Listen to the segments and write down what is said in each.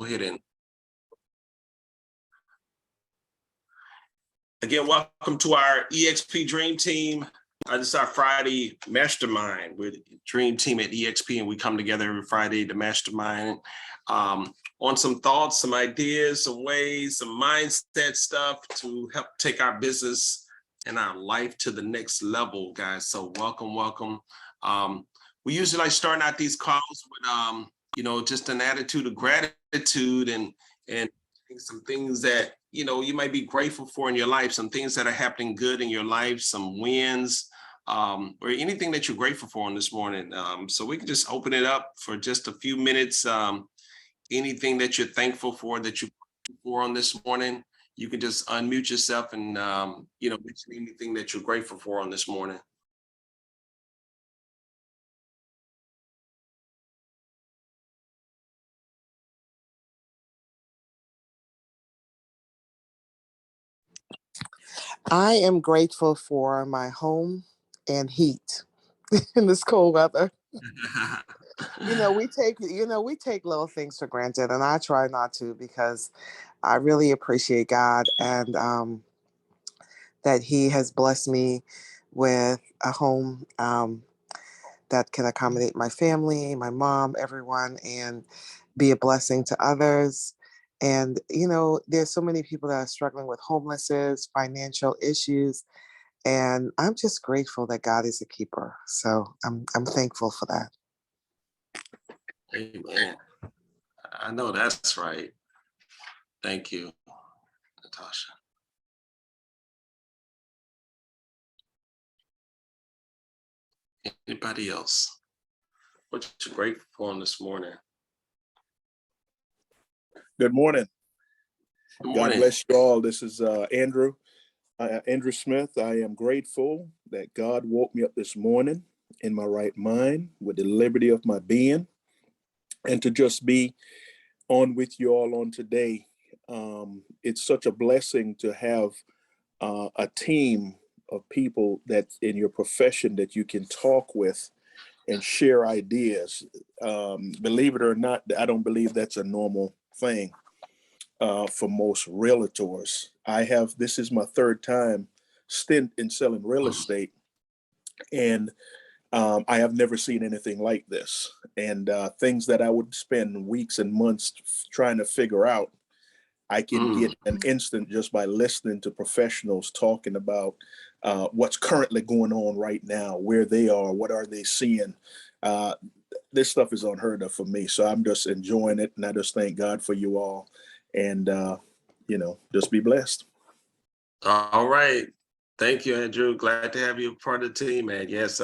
ahead and again, welcome to our EXP Dream Team. This is our Friday Mastermind with Dream Team at EXP, and we come together every Friday to mastermind on some thoughts, some ideas, some ways, some mindset stuff to help take our business and our life to the next level, guys. So welcome. We usually like starting out these calls with just an attitude of gratitude and some things that you might be grateful for in your life, some things that are happening good in your life, some wins, or anything that you're grateful for on this morning. So we can just open it up for just a few minutes. Anything that you're thankful for that you're grateful for on this morning, you can just unmute yourself and mention anything that you're grateful for on this morning. I am grateful for my home and heat in this cold weather. We take little things for granted, and I try not to, because I really appreciate God and that He has blessed me with a home that can accommodate my family, my mom, everyone, and be a blessing to others. And, there's so many people that are struggling with homelessness, financial issues, and I'm just grateful that God is a keeper. So I'm thankful for that. Amen. I know that's right. Thank you, Natasha. Anybody else? What you grateful for on this morning? Good morning. Good morning. God bless you all. This is Andrew Smith. I am grateful that God woke me up this morning in my right mind with the liberty of my being, and to just be on with you all on today. It's such a blessing to have a team of people that's in your profession that you can talk with and share ideas. Believe it or not, I don't believe that's a normal thing for most realtors. This is my third time stint in selling real estate, and I have never seen anything like this. And things that I would spend weeks and months trying to figure out, I can get an instant just by listening to professionals talking about what's currently going on right now, where they are, what are they seeing. This stuff is unheard of for me. So I'm just enjoying it. And I just thank God for you all. And, just be blessed. All right. Thank you, Andrew. Glad to have you part of the team, man. Yes,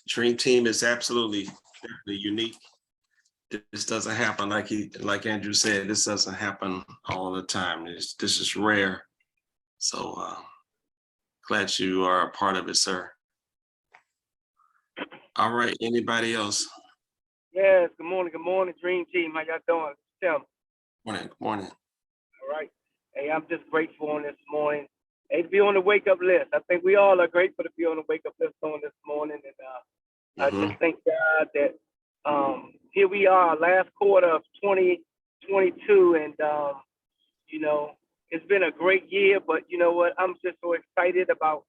Dream Team is absolutely unique. This doesn't happen like Andrew said. This doesn't happen all the time. This is rare. So glad you are a part of it, sir. All right. Anybody else? Yes. Good morning, Dream Team. How y'all doing? Tell me. Good morning. All right. Hey, I'm just grateful on this morning. Hey, to be on the wake up list. I think we all are grateful to be on the wake up list on this morning, and I just thank God that here we are, last quarter of 2022, and it's been a great year. But you know what? I'm just so excited about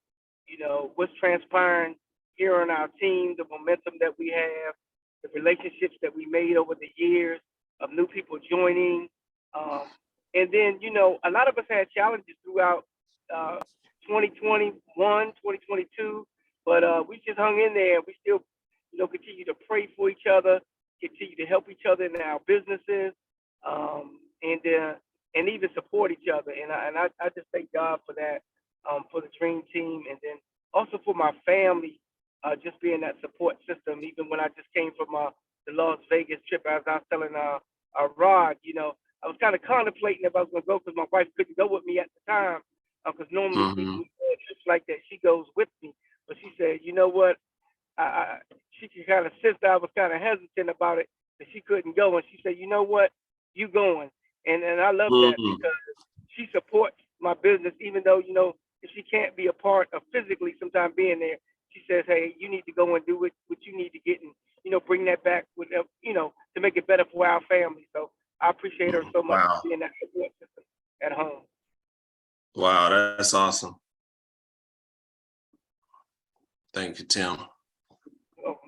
what's transpiring here on our team, the momentum that we have, the relationships that we made over the years of new people joining. And then, a lot of us had challenges throughout 2021, 2022, but we just hung in there. We still, continue to pray for each other, continue to help each other in our businesses, and even support each other. And I just thank God for that, for the Dream Team, and then also for my family, just being that support system. Even when I just came from the Las Vegas trip, as I was telling a Rod, I was kind of contemplating if I was going to go, because my wife couldn't go with me at the time, because normally we trips like that, she goes with me. But she said, you know what, she could kind of sense that I was kind of hesitant about it, that she couldn't go. And she said, you know what, you going. And I love that, because she supports my business, even though, if she can't be a part of physically sometimes being there, she says, hey, you need to go and do what you need to get, and, bring that back with, to make it better for our family. So I appreciate her so much Wow. for being that support system at home. Wow, that's awesome. Thank you, Tim. So,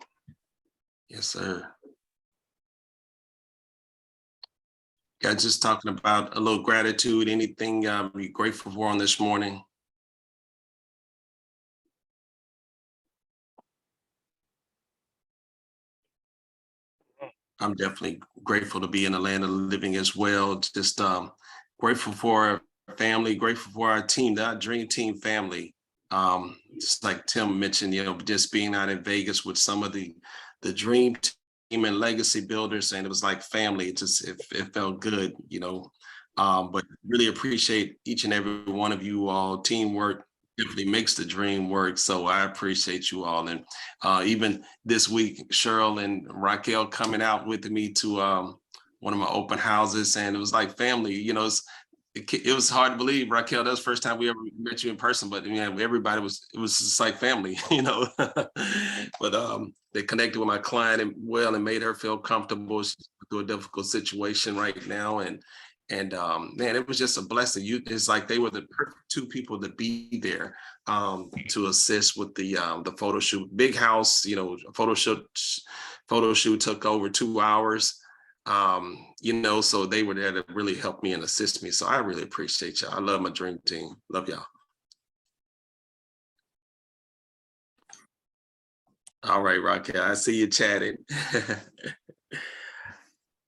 Yes, sir. Yeah, just talking about a little gratitude. Anything you're grateful for on this morning? I'm definitely grateful to be in the land of the living as well. Just grateful for our family, grateful for our team, our dream team family. Just like Tim mentioned, just being out in Vegas with some of the dream team and legacy builders, and it was like family. It felt good, but really appreciate each and every one of you all. Teamwork definitely makes the dream work. So I appreciate you all. And even this week, Cheryl and Raquel coming out with me to one of my open houses, and it was like family. It was hard to believe, Raquel. That was the first time we ever met you in person, but everybody it was just like family, But they connected with my client and made her feel comfortable. She's through a difficult situation right now, and man, it was just a blessing. It's like they were the perfect two people to be there to assist with the photo shoot. Big house, photo shoot took over 2 hours. So they were there to really help me and assist me. So I really appreciate y'all. I love my dream team. Love y'all. All right, Raquel, I see you chatting.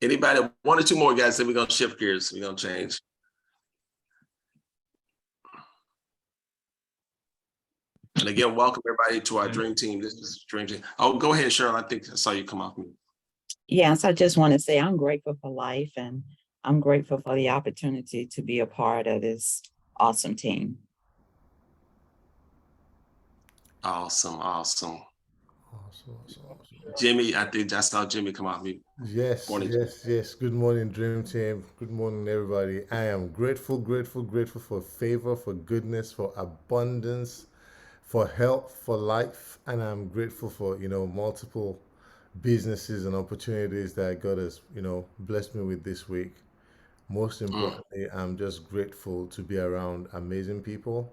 Anybody, 1 or 2 more guys, then we're gonna shift gears. We're gonna change. And again, welcome everybody to our dream team. This is dream team. Oh, go ahead, Cheryl. I think I saw you come off mute. Yes, I just want to say I'm grateful for life, and I'm grateful for the opportunity to be a part of this awesome team. Awesome. Awesome. Jimmy, I think I saw Jimmy come off mute. Yes, Morning, yes. Good morning, Dream Team. Good morning, everybody. I am grateful for favor, for goodness, for abundance, for health, for life, and I'm grateful for multiple businesses and opportunities that God has blessed me with this week. Most importantly, I'm just grateful to be around amazing people,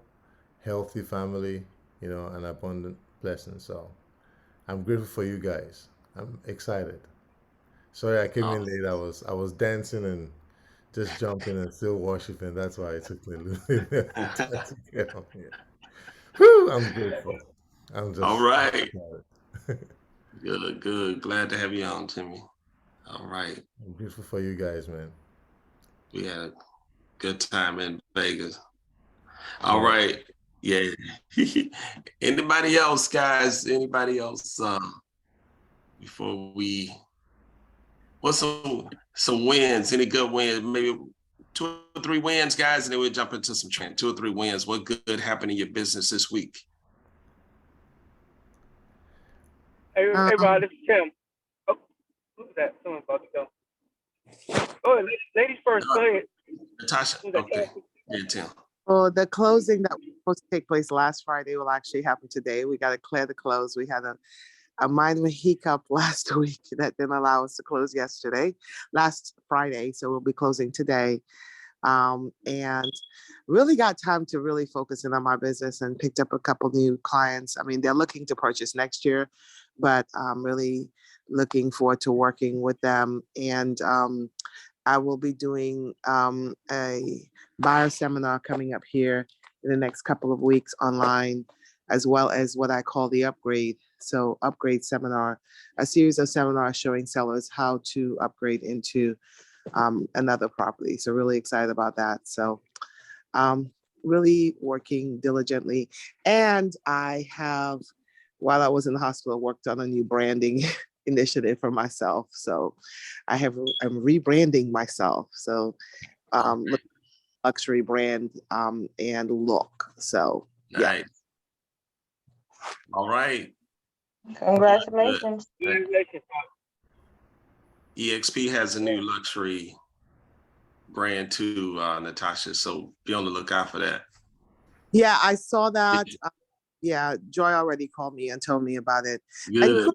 healthy family, and abundant blessings. So I'm grateful for you guys. I'm excited. Sorry, I came in late. I was dancing and just jumping and still worshiping. That's why it took me a little bit of time to get on here. Whew, I'm grateful. I'm just All right. excited. Good. Glad to have you on, Jimmy. All right. I'm grateful for you guys, man. We had a good time in Vegas. All right. Yeah. Anybody else, guys? Anybody else? Before we, what's some wins? Any good wins? Maybe 2 or 3 wins, guys, and then we'll jump into some trend. 2 or 3 wins. What good happened in your business this week? Hey, Rod, this is Tim. Oh, who's that? Someone's about to go. Oh, ladies first. Go ahead. Natasha. Okay. Yeah, Tim. Well, the closing that was supposed to take place last Friday will actually happen today. We got to clear the close. We had a minor hiccup last week that didn't allow us to close last Friday. So we'll be closing today. And really got time to really focus in on my business and picked up a couple new clients. I mean, they're looking to purchase next year, but I'm really looking forward to working with them. And I will be doing a buyer seminar coming up here in the next couple of weeks online, as well as what I call the upgrade. So upgrade seminar, a series of seminars showing sellers how to upgrade into another property. So really excited about that. So really working diligently. And I have, while I was in the hospital, worked on a new branding initiative for myself. So I'm rebranding myself. So luxury brand and look. So yeah. Nice. All right. Congratulations. Congratulations. EXP has a new luxury brand too, Natasha. So be on the lookout for that. Yeah, I saw that. Yeah, Joy already called me and told me about it. Good.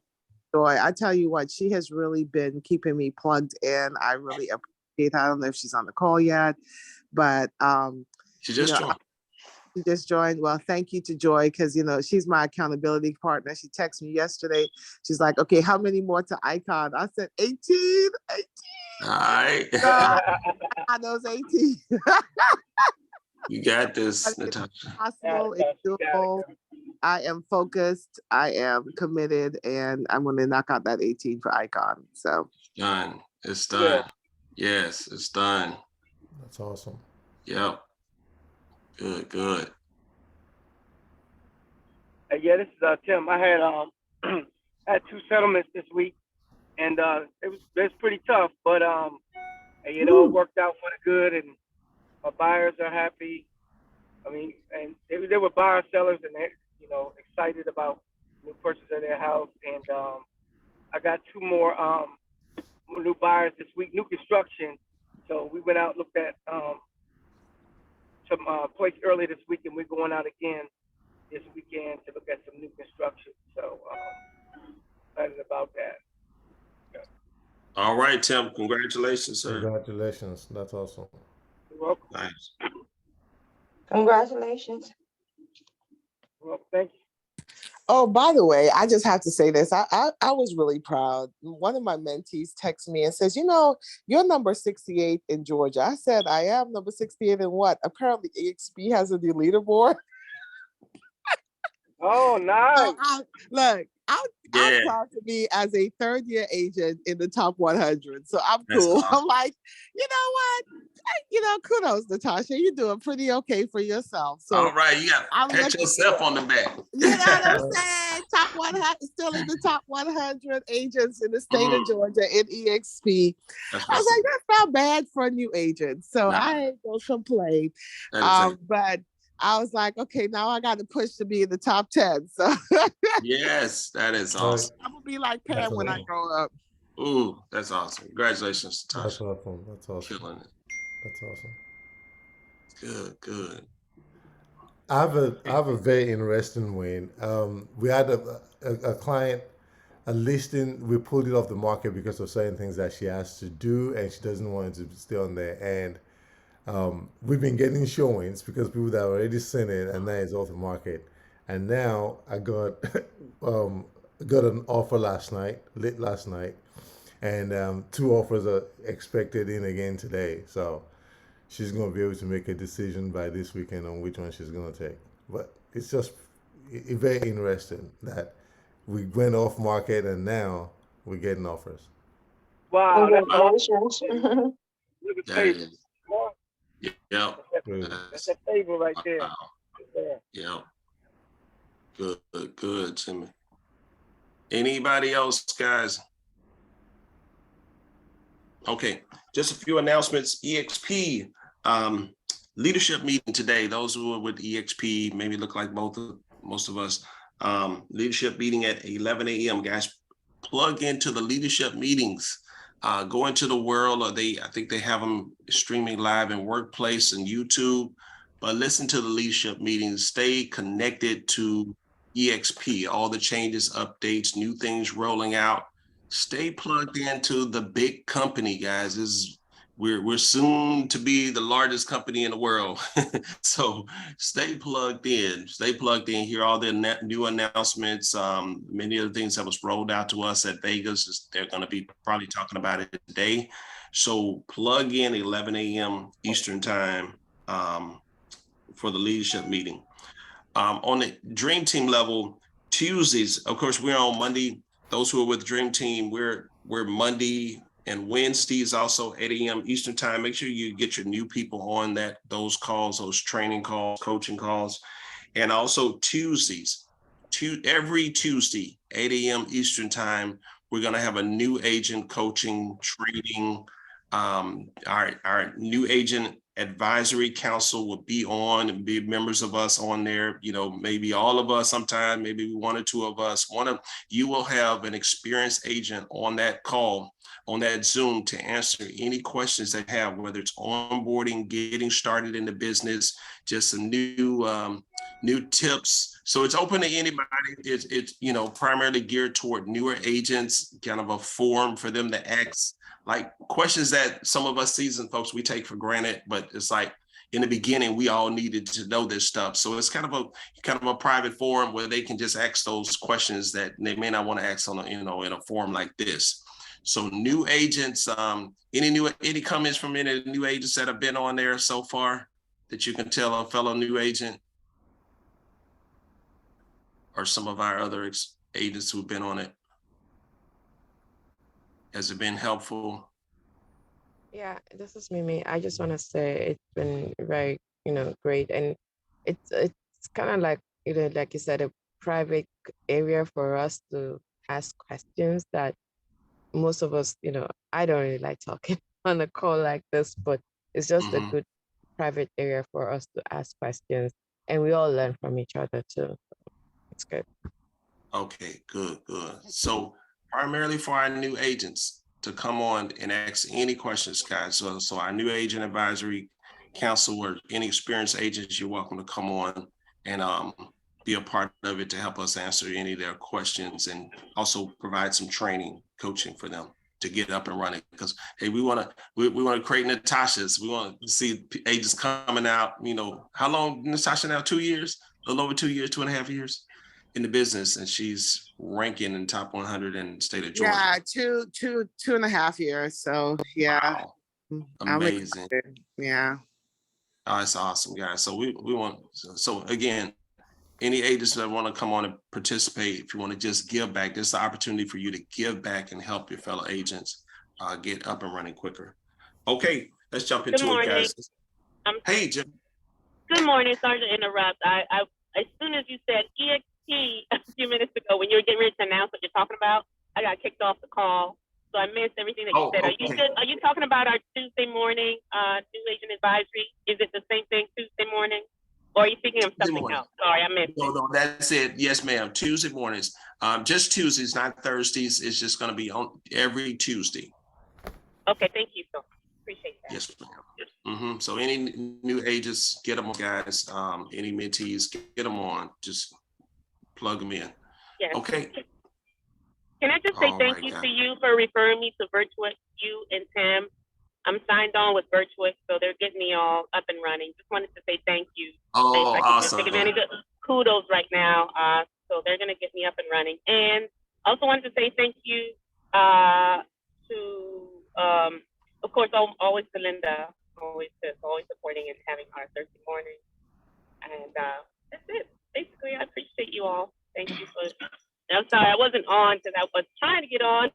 Joy, I tell you what, she has really been keeping me plugged in. I really appreciate I don't know if she's on the call yet, but She you just know, joined. she just joined. Well, thank you to Joy, because she's my accountability partner. She texted me yesterday. She's like, okay, how many more to Icon? I said 18. All right. I those 18. You got this, It's Natasha. possible. It's doable. I am focused. I am committed, and I'm going to knock out that 18 for Icon. So Done. It's done. Yes, it's done. That's awesome. Yep. Good. Yeah, this is Tim. I had had 2 settlements this week, and it's pretty tough, but it all worked out for the good, and my buyers are happy. I mean, and they were buyer sellers, and they excited about new purchase of their house, and I got 2 more new buyers this week, new construction. So we went out, looked at some place early this week, and we're going out again this weekend to look at some new construction. So excited about that. All right, Tim. Congratulations, sir. Congratulations. That's awesome. You're welcome. Nice. Congratulations. Well, thank you. oh, by the way, I just have to say this. I was really proud. One of my mentees texted me and says, you're number 68 in Georgia. I said, I am number 68 in what? Apparently EXP has a new leaderboard. Oh, nice. I'm proud to be as a 3rd-year agent in the top 100. So I'm cool. Awesome. I'm like, you know what? Kudos, Natasha. You're doing pretty okay for yourself. So All right, you got to pat yourself on the back. You know what I'm saying? Top 100, still in the top 100 agents in the state of Georgia in EXP. I was like, that's not bad for a new agent. So I ain't gonna complain. But I was like, okay, now I got to push to be in the top 10. So yes, that is awesome. I'm gonna be like Pam when I grow up. Ooh, that's awesome. Congratulations, Tasha. That's awesome. That's awesome. Killing it. That's awesome. Good. I have a very interesting one. We had a client, a listing. We pulled it off the market because of certain things that she has to do, and she doesn't want it to stay on there. And we've been getting showings because people that already seen it, and now it's off the market. And now I got got an offer late last night, and 2 offers are expected in again today. So she's going to be able to make a decision by this weekend on which one she's going to take. But it's just very interesting that we went off market and now we're getting offers. Wow, that's Congratulations. Look at That favor. is. Yep. That's a favor right there. Wow. Yep. Good, Timmy. Anybody else, guys? Okay, just a few announcements. EXP leadership meeting today. Those who are with EXP maybe look like most of us. Leadership meeting at 11 a.m. Guys, plug into the leadership meetings. Go into the world. I think they have them streaming live in Workplace and YouTube. But listen to the leadership meetings. Stay connected to EXP. All the changes, updates, new things rolling out. Stay plugged into the big company, guys. We're soon to be the largest company in the world. So stay plugged in. Hear all the new announcements. Many of the things that was rolled out to us at Vegas, they're going to be probably talking about it today. So plug in 11 a.m. Eastern time for the leadership meeting. On the Dream Team level, Tuesdays, of course, we're on Monday. Those who are with Dream Team, we're Monday and Wednesdays, also 8 a.m. Eastern time. Make sure you get your new people on those calls, those training calls, coaching calls. And also Tuesdays, every Tuesday, 8 a.m. Eastern time, we're going to have a new agent coaching training. Our new agent advisory council will be on and be members of us on there. Maybe all of us sometime, maybe 1 or 2 of us. You will have an experienced agent on that call, on that Zoom, to answer any questions they have, whether it's onboarding, getting started in the business, just some new new tips. So it's open to anybody. It's primarily geared toward newer agents, kind of a forum for them to ask like questions that some of us seasoned folks we take for granted, but it's like in the beginning we all needed to know this stuff. So it's kind of a private forum where they can just ask those questions that they may not want to ask on in a forum like this. So new agents, any comments from any new agents that have been on there so far that you can tell a fellow new agent or some of our other agents who've been on it? Has it been helpful? Yeah, this is Mimi. I just want to say it's been very, great. And it's kind of like, like you said, a private area for us to ask questions that most of us, I don't really like talking on a call like this, but it's just a good private area for us to ask questions. And we all learn from each other too. It's good. Okay, good. So primarily for our new agents to come on and ask any questions, guys. So our new agent advisory council or any experienced agents, you're welcome to come on and be a part of it to help us answer any of their questions and also provide some training, coaching for them to get up and running. Because hey, we want to create Natasha's. We want to see agents coming out. How long, Natasha? Now 2 years, a little over 2 years, 2.5 years in the business, and she's ranking in top 100 in the state of Georgia. Yeah, 2.5 years. So yeah, wow. Amazing. Yeah. Oh, that's awesome, guys. So we want. So again, any agents that want to come on and participate, if you want to just give back, this is the opportunity for you to give back and help your fellow agents get up and running quicker. Okay, let's jump into it, guys. Hey, Jim. Good morning. Sorry to interrupt. I as soon as you said EXP a few minutes ago, when you were getting ready to announce what you're talking about, I got kicked off the call, so I missed everything that you said. Okay. Are you talking about our Tuesday morning new agent advisory? Is it the same thing Tuesday morning, or are you thinking of something else? Sorry, I missed it. No, that's it. Yes, ma'am. Tuesday mornings. Just Tuesdays, not Thursdays. It's just going to be on every Tuesday. Okay, thank you. So appreciate that. Yes, ma'am. So any new agents, get them on, guys. Any mentees, get them on. Just plug them in. Yes. Okay. Can I just say thank you God. to you for referring me to Virtuous, you and Tim? I'm signed on with Virtuous, so they're getting me all up and running. Just wanted to say thank you. Oh, awesome. Take advantage of kudos right now. So they're going to get me up and running. And also wanted to say thank you to, of course, always to Linda, always supporting and having our Thursday morning. And that's it. Basically, I appreciate you all. Thank you for. I'm sorry, I wasn't on because I was trying to get on.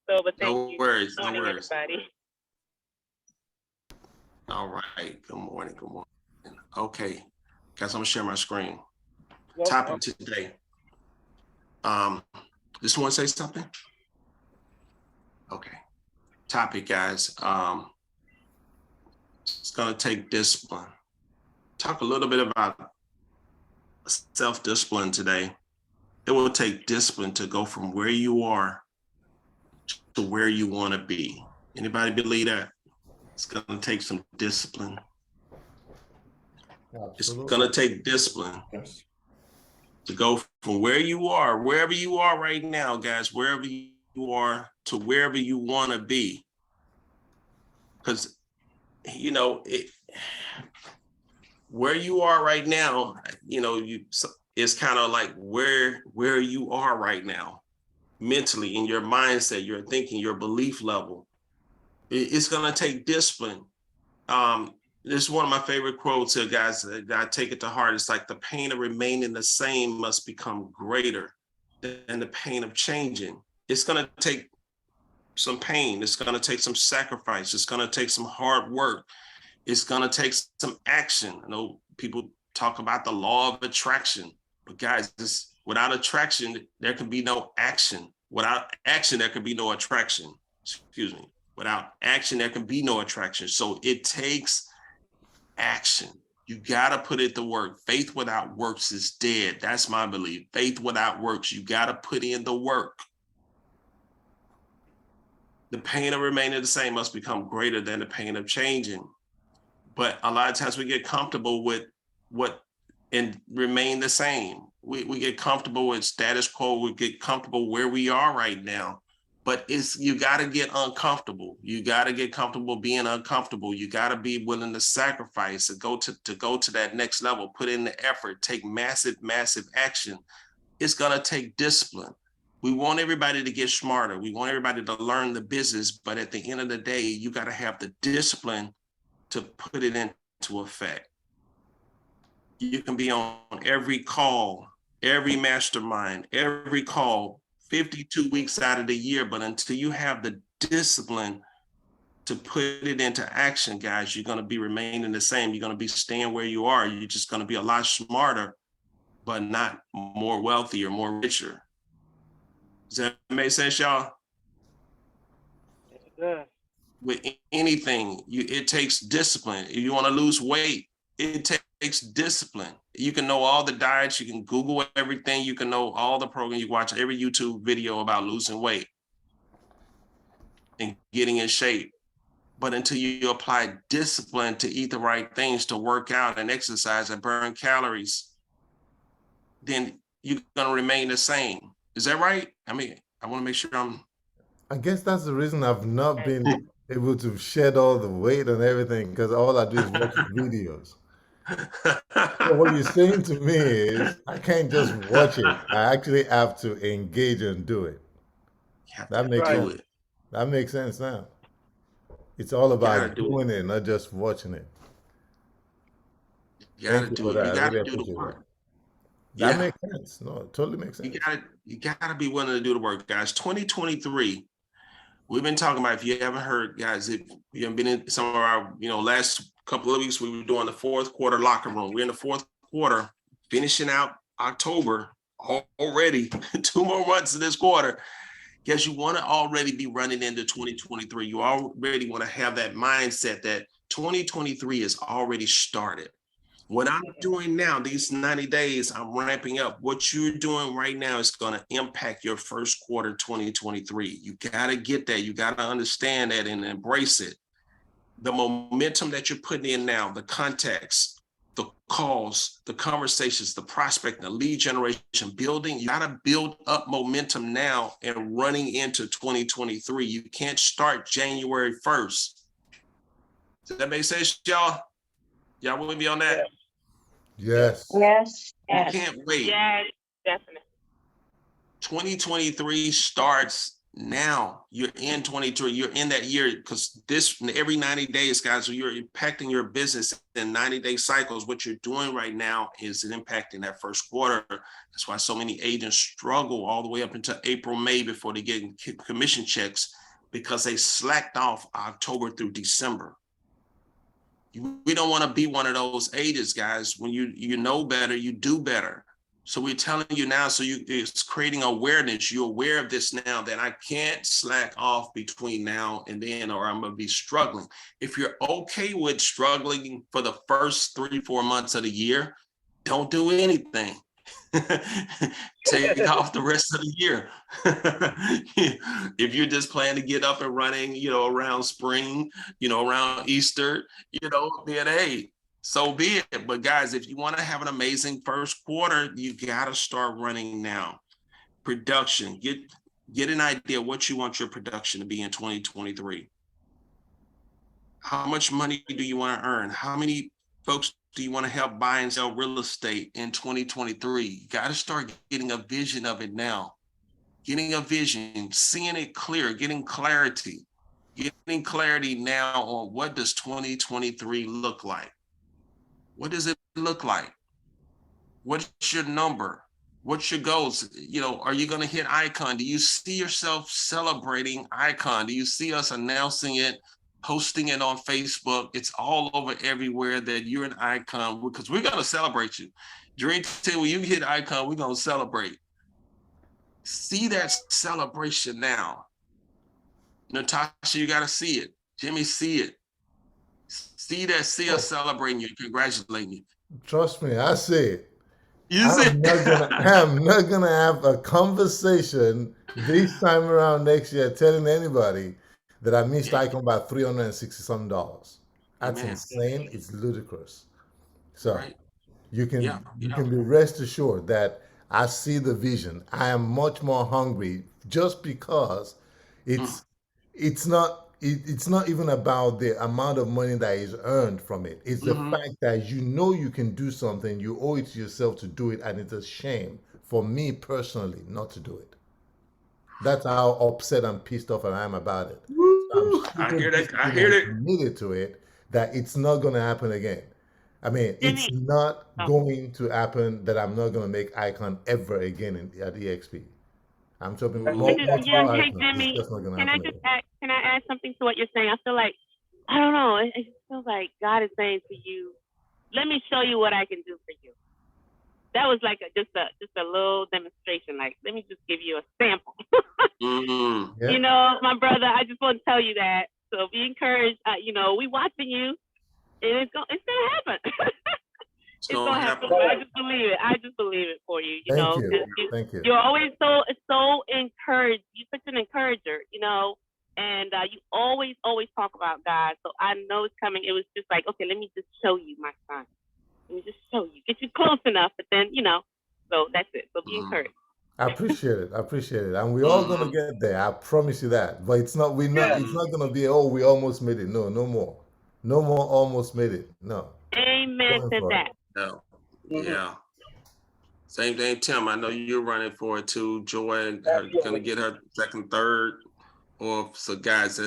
But thank you. No worries. Good morning, everybody. All right. Good morning. Okay, guys, I'm gonna share my screen. Topic today. Just want to say something? Okay. Topic, guys. It's gonna take discipline. Talk a little bit about self-discipline today. It will take discipline to go from where you are to where you want to be. Anybody believe that? It's going to take some discipline. Absolutely. It's going to take discipline Yes. to go from where you are, wherever you are right now, guys, wherever you are to wherever you want to be. Because, where you are right now, it's kind of like where you are right now, mentally, in your mindset, your thinking, your belief level. It's going to take discipline. This is one of my favorite quotes here, guys. I take it to heart. It's like the pain of remaining the same must become greater than the pain of changing. It's going to take some pain. It's going to take some sacrifice. It's going to take some hard work. It's going to take some action. I know people talk about the law of attraction, but guys, without attraction, there can be no action. Without action, there can be no attraction. Excuse me. Without action, there can be no attraction. So it takes action. You got to put it to work. Faith without works is dead. That's my belief. Faith without works, you got to put in the work. The pain of remaining the same must become greater than the pain of changing. But a lot of times we get comfortable with what and remain the same. We get comfortable with status quo. We get comfortable where we are right now. But you got to get uncomfortable. You got to get comfortable being uncomfortable. You got to be willing to sacrifice and go to that next level, put in the effort, take massive action. It's going to take discipline. We want everybody to get smarter. We want everybody to learn the business. But at the end of the day, you got to have the discipline to put it into effect. You can be on every call, every mastermind, every call, 52 weeks out of the year, but until you have the discipline to put it into action, guys, you're going to be remaining the same. You're going to be staying where you are. You're just going to be a lot smarter, but not more wealthy or more richer. Does that make sense, y'all? Yeah. With anything, it takes discipline. If you want to lose weight, it takes discipline. You can know all the diets, you can Google everything, you can know all the programs, you watch every YouTube video about losing weight and getting in shape. But until you apply discipline to eat the right things, to work out and exercise and burn calories, then you're going to remain the same. Is that right? I mean, I want to make sure I guess that's the reason I've not been able to shed all the weight and everything, because all I do is watch videos. So what you're saying to me is I can't just watch it. I actually have to engage and do it. That makes Right. sense. That makes sense now. It's all about doing it, not just watching it. You gotta Thank you do for it. that. You I gotta really do the appreciate work. that. That makes sense. No, it totally makes sense. You gotta be willing to do the work, guys. 2023. We've been talking about, if you haven't heard, guys, if you haven't been in some of our, last couple of weeks, we were doing the fourth quarter locker room. We're in the fourth quarter, finishing out October already, 2 more months of this quarter. Guess you want to already be running into 2023. You already want to have that mindset that 2023 is already started. What I'm doing now, these 90 days, I'm ramping up. What you're doing right now is going to impact your first quarter 2023. You got to get that. You got to understand that and embrace it. The momentum that you're putting in now, the context, the calls, the conversations, the prospect, the lead generation, building, you got to build up momentum now and running into 2023. You can't start January 1st. Does that make sense, y'all? Y'all with me on that? Yes. Yes. You can't wait. Yes, definitely. 2023 starts now. You're in 23. You're in that year, because every 90 days, guys, so you're impacting your business in 90-day cycles. What you're doing right now is impacting that first quarter. That's why so many agents struggle all the way up until April, May before they get commission checks, because they slacked off October through December. We don't want to be one of those agents, guys. When you know better, you do better. So we're telling you now, it's creating awareness. You're aware of this now, that I can't slack off between now and then, or I'm going to be struggling. If you're okay with struggling for the first 3-4 months of the year, don't do anything. Take off the rest of the year. If you're just planning to get up and running, around spring, around Easter, then hey, so be it. But guys, if you want to have an amazing first quarter, you got to start running now. Production, get an idea what you want your production to be in 2023. How much money do you want to earn? How many folks do you want to help buy and sell real estate in 2023? You got to start getting a vision of it now. Getting a vision, seeing it clear, getting clarity now on what does 2023 look like? What does it look like? What's your number? What's your goals? Are you going to hit icon? Do you see yourself celebrating icon? Do you see us announcing it, posting it on Facebook? It's all over everywhere that you're an icon, because we're going to celebrate you. Dream Team, when you hit icon, we're going to celebrate. See that celebration now. Natasha, you got to see it. Jimmy, see it. See us celebrating you, congratulating you. Trust me, I see it. You see I'm not gonna have a conversation this time around next year telling anybody that I missed Icon by $360 something. That's insane. It's ludicrous. So right. You can Yeah, you yeah. can be rest assured that I see the vision. I am much more hungry just because it's it's not even about the amount of money that is earned from it. It's the Mhm. fact that you know you can do something, you owe it to yourself to do it, and it's a shame for me personally not to do it. That's how upset and pissed off I am about it. So I'm Woo! I super hear that. I disciplined hear and that. committed to it that it's not going to happen again. I mean, it's Jimmy, not oh, going to happen that I'm not going to make icon ever again at EXP. I'm talking That's I Mm, it. just, multiple yeah, hey icons. It's Jimmy, just not going to can I happen just again. add, can I add something to what you're saying? I feel like, I don't know, it just feels like God is saying to you, let me show you what I can do for you. That was like just a little demonstration. Like, let me just give you a sample. mm. Yeah. You know, my brother, I just want to tell you that. So be encouraged. You know, we watching you, and it's gonna happen. It's It's gonna gonna happen. happen. But I just believe it. I just believe it for you. You Thank know, you. because Thank you. you're always so encouraged. You're such an encourager. You know, and you always talk about God. So I know it's coming. It was just like, okay, let me just show you, my son. Let me just show you, get you close enough. But then, you know, so that's it. So be Mhm. encouraged. I appreciate it. I appreciate it. And we're all gonna Mhm. get there. I promise you that. But Yeah. it's not gonna be, oh, we almost made it. No, no more. No more almost made it. No. Amen Going to for it. that. Yeah. Mm-hmm. Yeah. Same thing, Tim. I know you're running for it too. Joy, her gonna Absolutely. get her second, third, or so guys.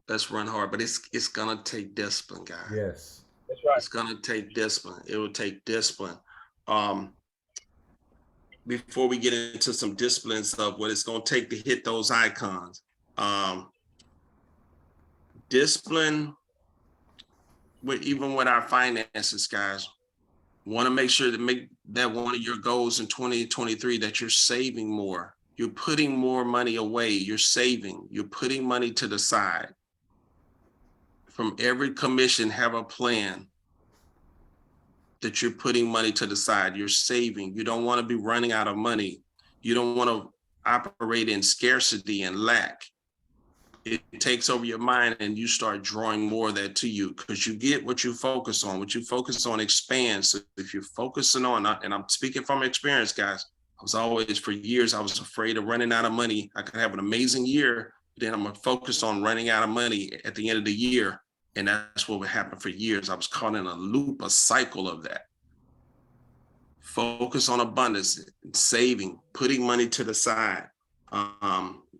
Let's run hard, but it's gonna take discipline, guys. Yes. That's right. It's gonna take discipline. It will take discipline. Um, before we get into some disciplines of what it's gonna take to hit those icons, discipline with even with our finances, guys. Want to make sure to make that one of your goals in 2023 that you're saving more. You're putting more money away. You're saving. You're putting money to the side. From every commission, have a plan that you're putting money to the side. You're saving. You don't want to be running out of money. You don't want to operate in scarcity and lack. It takes over your mind and you start drawing more of that to you because you get what you focus on. What you focus on expands. So if you're focusing on, and I'm speaking from experience, guys, I was always, for years, I was afraid of running out of money. I could have an amazing year, then I'm gonna focus on running out of money at the end of the year. And that's what would happen for years. I was caught in a loop, a cycle of that. Focus on abundance, saving, putting money to the side,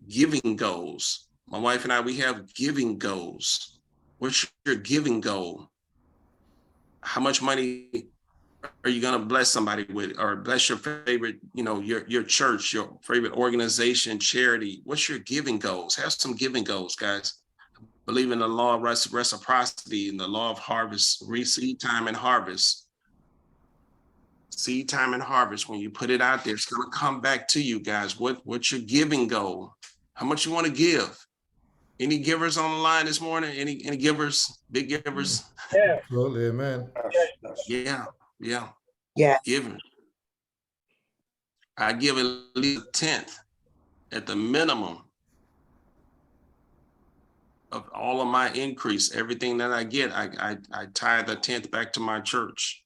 giving goals. My wife and I, we have giving goals. What's your giving goal? How much money are you going to bless somebody with, or bless your favorite, your church, your favorite organization, charity? What's your giving goals? Have some giving goals, guys. Believe in the law of reciprocity and the law of harvest, seed time and harvest. Seed time and harvest. When you put it out there, it's going to come back to you, guys. What's your giving goal? How much you want to give? Any givers on the line this morning? Any givers? Big givers? Yeah. Absolutely, amen. Yeah. Yeah. Giving. I give at least a tenth at the minimum of all of my increase. Everything that I get, I tie the tenth back to my church.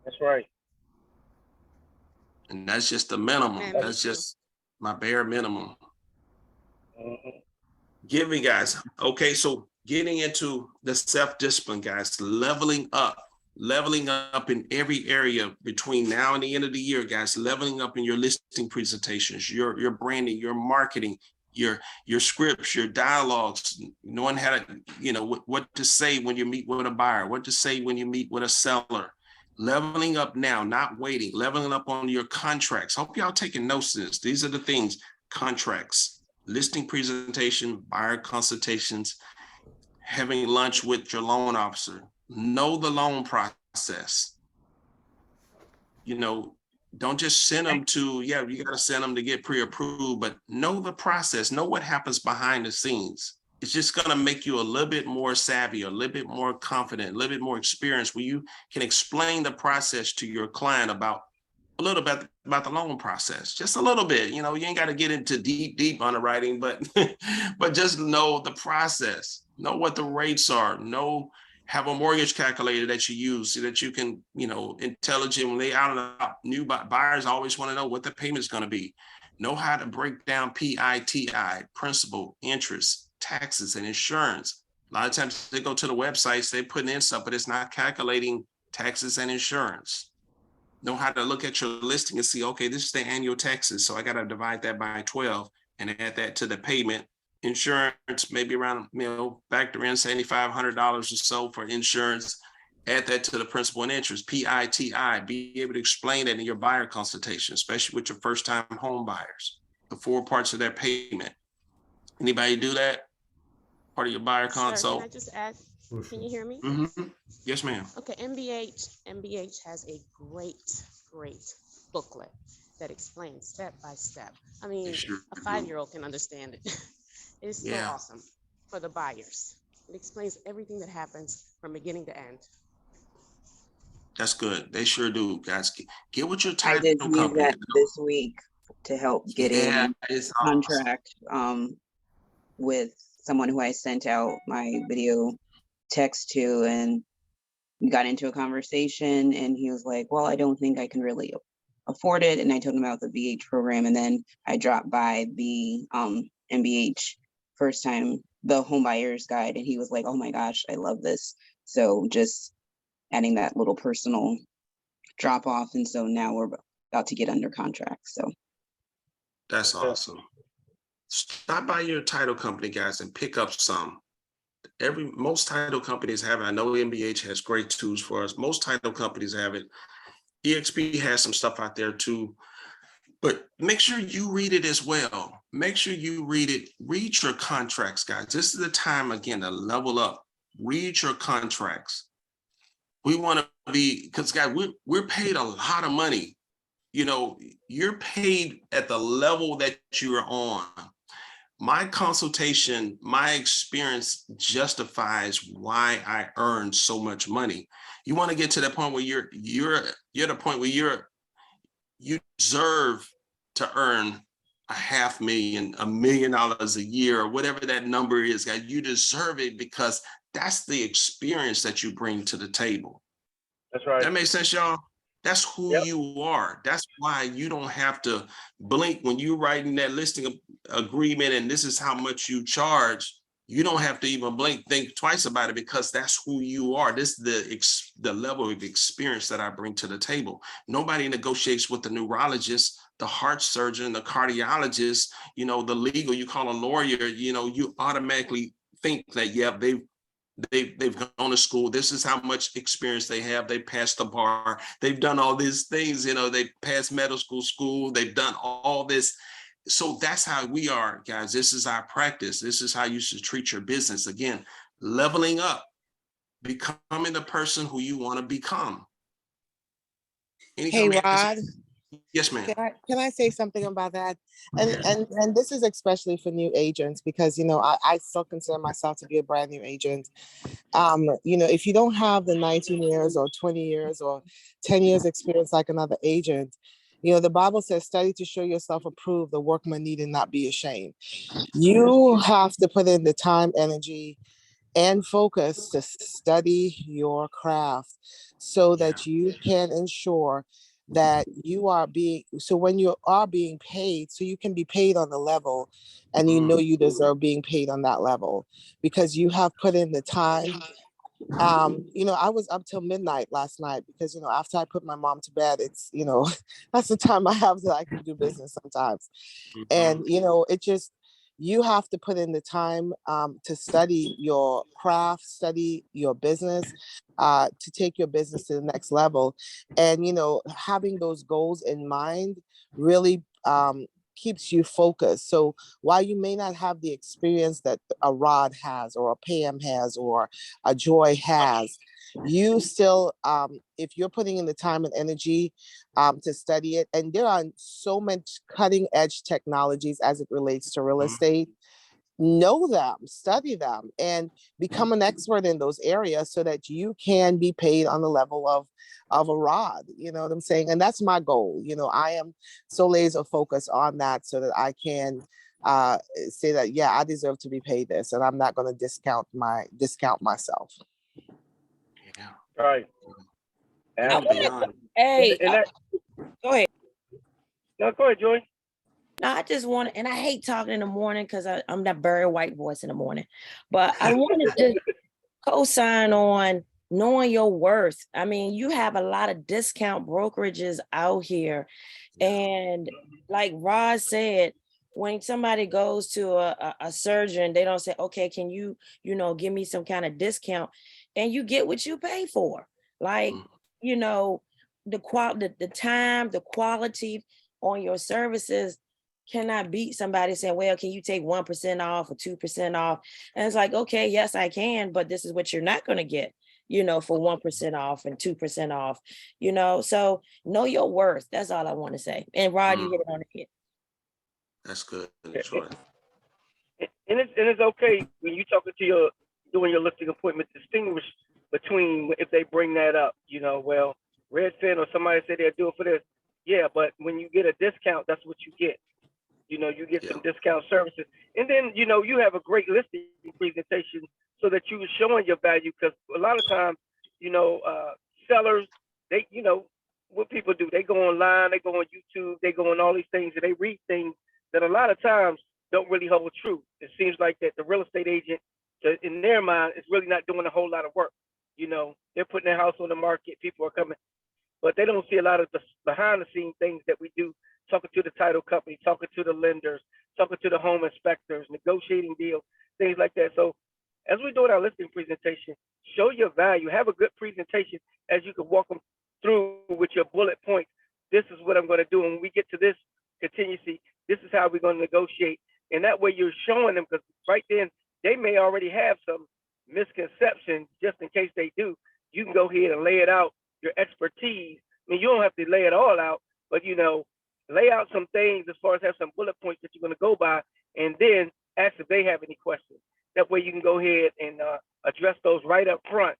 That's right. And that's just the minimum. Man, That's just my bare minimum. Mm-hmm. Giving, guys. Okay, so getting into the self-discipline, guys, leveling up in every area between now and the end of the year, guys, leveling up in your listing presentations, your branding, your marketing, your scripts, your dialogues, knowing how to, what to say when you meet with a buyer, what to say when you meet with a seller. Leveling up now, not waiting, leveling up on your contracts. Hope y'all taking notes of this. These are the things: contracts, listing presentation, buyer consultations, having lunch with your loan officer. Know the loan process. Don't just send them to, you got to send them to get pre-approved, but know the process, know what happens behind the scenes. It's just going to make you a little bit more savvy, a little bit more confident, a little bit more experienced, where you can explain the process to your client about a little bit about the loan process, just a little bit. You ain't got to get into deep underwriting, but but just know the process, know what the rates are, know Have a mortgage calculator that you use so that you can, intelligently out and out. New buyers always want to know what the payment is going to be. Know how to break down PITI, principal, interest, taxes, and insurance. A lot of times they go to the websites, they put in stuff, but it's not calculating taxes and insurance. Know how to look at your listing and see, okay, this is the annual taxes. So I got to divide that by 12 and add that to the payment. Insurance, maybe around, factor in $7,500 or so for insurance. Add that to the principal and interest, PITI. Be able to explain that in your buyer consultation, especially with your first-time home buyers, the 4 parts of their payment. Anybody do that? Part of your buyer consult? Can I just ask, can you hear me? Mm-hmm. Yes, ma'am. Okay, MBH has a great booklet that explains step by step. I mean, Sure a 5-year-old can understand it. It's so awesome for the buyers. It explains everything that happens from beginning to end. That's good. They sure do, guys. Get with your I title did use company. that this week to help get a it's contract with someone who I sent out my video text to, and we got into a conversation, and he was like, well, I don't think I can really afford it. And I told him about the VH program, and then I dropped by the MBH first time, the home buyer's guide, and he was like, oh my gosh, I love this. So just adding that little personal drop off. And so now we're about to get under contract. So That's awesome. Stop by your title company, guys, and pick up some. Most title companies have it. I know MBH has great tools for us. Most title companies have it. EXP has some stuff out there too. But make sure you read it as well. Make sure you read it. Read your contracts, guys. This is the time, again, to level up. Read your contracts. We want to be, because, guys, we're paid a lot of money. You're paid at the level that you're on. My consultation, my experience justifies why I earn so much money. You want to get to that point where you're at a point where you deserve to earn $500,000, $1 million a year, or whatever that number is, guys. You deserve it because that's the experience that you bring to the table. That's right. That makes sense, y'all? That's who you are. That's why you don't have to blink when you're writing that listing agreement and this is how much you charge. You don't have to even blink, think twice about it, because that's who you are. This is the level of experience that I bring to the table. Nobody negotiates with the neurologist, the heart surgeon, the cardiologist, the legal. You call a lawyer, you automatically think that, they've gone to school. This is how much experience they have. They passed the bar. They've done all these things. They passed medical school. They've done all this. So that's how we are, guys. This is our practice. This is how you should treat your business. Again, leveling up, becoming the person who you want to become. Hey, Rod. Yes, ma'am. Can I say something about that? And this is especially for new agents, because I still consider myself to be a brand new agent. If you don't have the 19 years or 20 years or 10 years experience like another agent, the Bible says, study to show yourself approved, the workman need not be ashamed. You have to put in the time, energy, and focus to study your craft so that you can ensure that when you are being paid, so you can be paid on the level, and you deserve being paid on that level because you have put in the time. I was up till midnight last night because, after I put my mom to bed, it's, that's the time I have that I can do business sometimes. And, you have to put in the time to study your craft, study your business, to take your business to the next level. And, having those goals in mind really keeps you focused. So while you may not have the experience that a Rod has or a Pam has or a Joy has, you still, if you're putting in the time and energy to study it, and there are so much cutting edge technologies as it relates to real estate, know them, study them, and become an expert in those areas so that you can be paid on the level of a Rod. You know what I'm saying? And that's my goal. I am so laser focused on that so that I can say that, I deserve to be paid this, and I'm not going to discount myself. Right. And beyond. Hey, And that, go ahead. no, go ahead, Joy. No, I just want, and I hate talking in the morning because I'm that Barry White voice in the morning, but I wanted to co-sign on knowing your worth. I mean, you have a lot of discount brokerages out here. And like Rod said, when somebody goes to a surgeon, they don't say, okay, can you give me some kind of discount? And you get what you pay for. Like, the time, the quality on your services cannot beat somebody saying, well, can you take 1% off or 2% off? And it's like, okay, yes, I can, but this is what you're not going to get, for 1% off and 2% off, so know your worth. That's all I want to say. And Rod, you hit it on the head. That's good. Sure. And it's okay when you talking to doing your listing appointment, distinguish between if they bring that up, well, Redfin or somebody say they'll do it for this. Yeah, but when you get a discount, that's what you get. You get some discount services. And then, you have a great listing presentation so that you are showing your value, because a lot of times, sellers, they, what people do, they go online, they go on YouTube, they go on all these things, and they read things that a lot of times don't really hold true. It seems like that the real estate agent, in their mind, is really not doing a whole lot of work. They're putting their house on the market, people are coming, but they don't see a lot of the behind the scenes things that we do, talking to the title company, talking to the lenders, talking to the home inspectors, negotiating deals, things like that. So as we're doing our listing presentation, show your value, have a good presentation as you can walk them through with your bullet points. This is what I'm going to do. And when we get to this contingency, this is how we're going to negotiate. And that way you're showing them, because right then they may already have some misconceptions. Just in case they do, you can go ahead and lay it out, your expertise. I mean, you don't have to lay it all out, but lay out some things as far as have some bullet points that you're going to go by, and then ask if they have any questions. That way you can go ahead and address those right up front.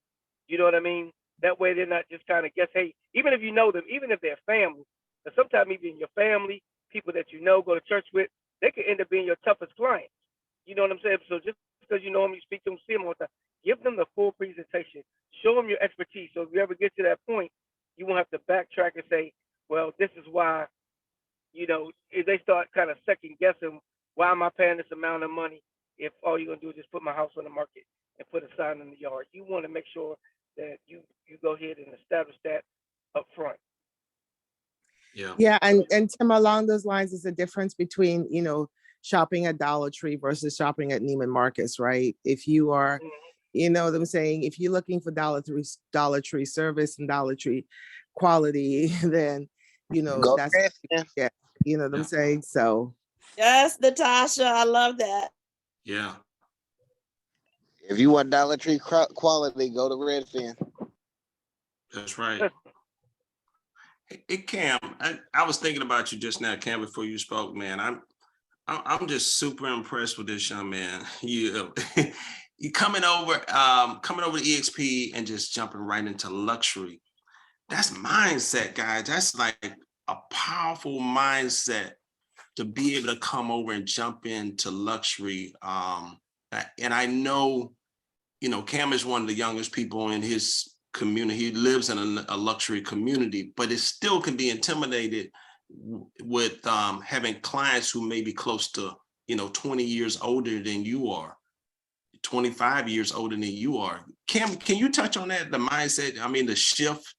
You know what I mean? That way they're not just kind of guess, hey, even if you know them, even if they're family, but sometimes even your family, people that go to church with, they could end up being your toughest clients. You know what I'm saying? So just because you know them, you speak to them, see them all the time, give them the full presentation. Show them your expertise. So if you ever get to that point, you won't have to backtrack and say, well, this is why, if they start kind of second guessing, why am I paying this amount of money if all you're going to do is just put my house on the market and put a sign in the yard? You want to make sure that you go ahead and establish that up front. Yeah, and Tim, along those lines, is the difference between, shopping at Dollar Tree versus shopping at Neiman Marcus, right? If you are, you know what I'm saying, if you're looking for Dollar Tree service and Dollar Tree quality, then, that's, yeah, you know what I'm saying? So. Yes, Natasha, I love that. Yeah. If you want Dollar Tree quality, go to Redfin. That's right. Hey, Cam, I was thinking about you just now, Cam, before you spoke, man. I'm just super impressed with this young man. You coming over to EXP and just jumping right into luxury. That's mindset, guys. That's like a powerful mindset to be able to come over and jump into luxury. And I know, Cam is one of the youngest people in his community. He lives in a luxury community, but it still can be intimidated with having clients who may be close to 20 years older than you are, 25 years older than you are. Cam, can you touch on that, the mindset, the shift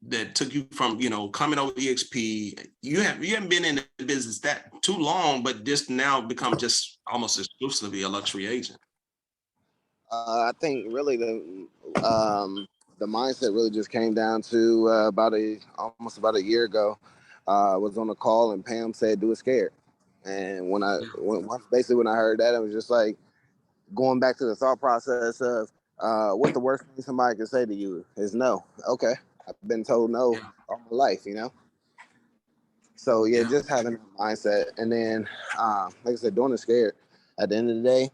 that took you from coming over to EXP? You haven't been in the business that too long, but just now become just almost exclusively a luxury agent. I think really the mindset really just came down to almost about a year ago. I was on a call and Pam said, "Do it scared." And when I heard that, it was just like going back to the thought process of what's the worst thing somebody can say to you is no. Okay, I've been told no all my life, So just having that mindset, and then like I said, doing it scared. At the end of the day,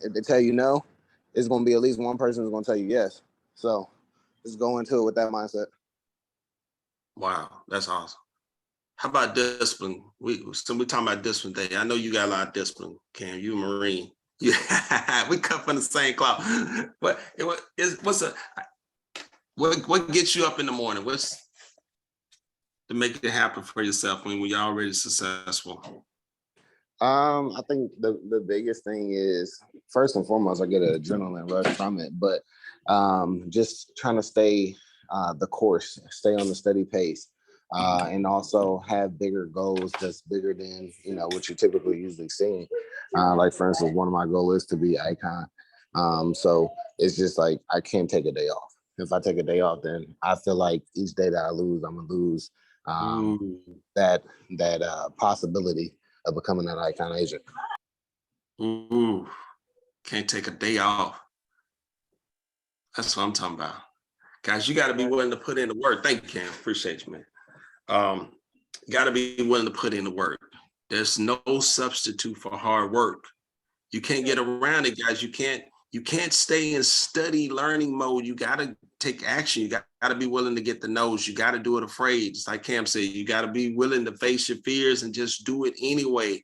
if they tell you no, it's going to be at least one person who's going to tell you yes. So just go into it with that mindset. Wow, that's awesome. How about discipline? We're talking about discipline today. I know you got a lot of discipline, Cam. You a Marine. Yeah, we cut from the same cloth. But What gets you up in the morning? What's to make it happen for yourself when you're already successful? I think the biggest thing is, first and foremost, I get an adrenaline rush from it, but just trying to stay the course, stay on the steady pace, and also have bigger goals that's bigger than, you know, what you're typically usually seeing. Like, for instance, one of my goals is to be icon. So it's just like, I can't take a day off. If I take a day off, then I feel like each day that I lose, I'm gonna lose that possibility of becoming that icon agent. Ooh, can't take a day off. That's what I'm talking about. Guys, you got to be willing to put in the work. Thank you, Cam. Appreciate you, man. You got to be willing to put in the work. There's no substitute for hard work. You can't get around it, guys. You can't stay in study learning mode. You got to take action. You got to be willing to get the no's. You got to do it afraid. Just like Cam said, you got to be willing to face your fears and just do it anyway.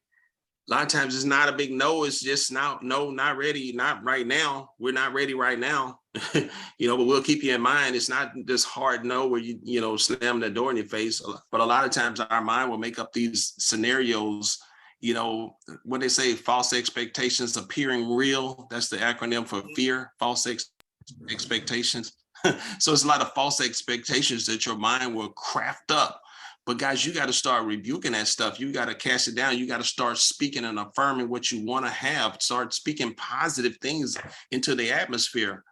A lot of times it's not a big no, it's just no, not ready, not right now. We're not ready right now. But we'll keep you in mind. It's not this hard no where you slam the door in your face. But a lot of times our mind will make up these scenarios, when they say false expectations appearing real, that's the acronym for fear, false expectations. So it's a lot of false expectations that your mind will craft up. But guys, you got to start rebuking that stuff. You got to cast it down. You got to start speaking and affirming what you want to have. Start speaking positive things into the atmosphere.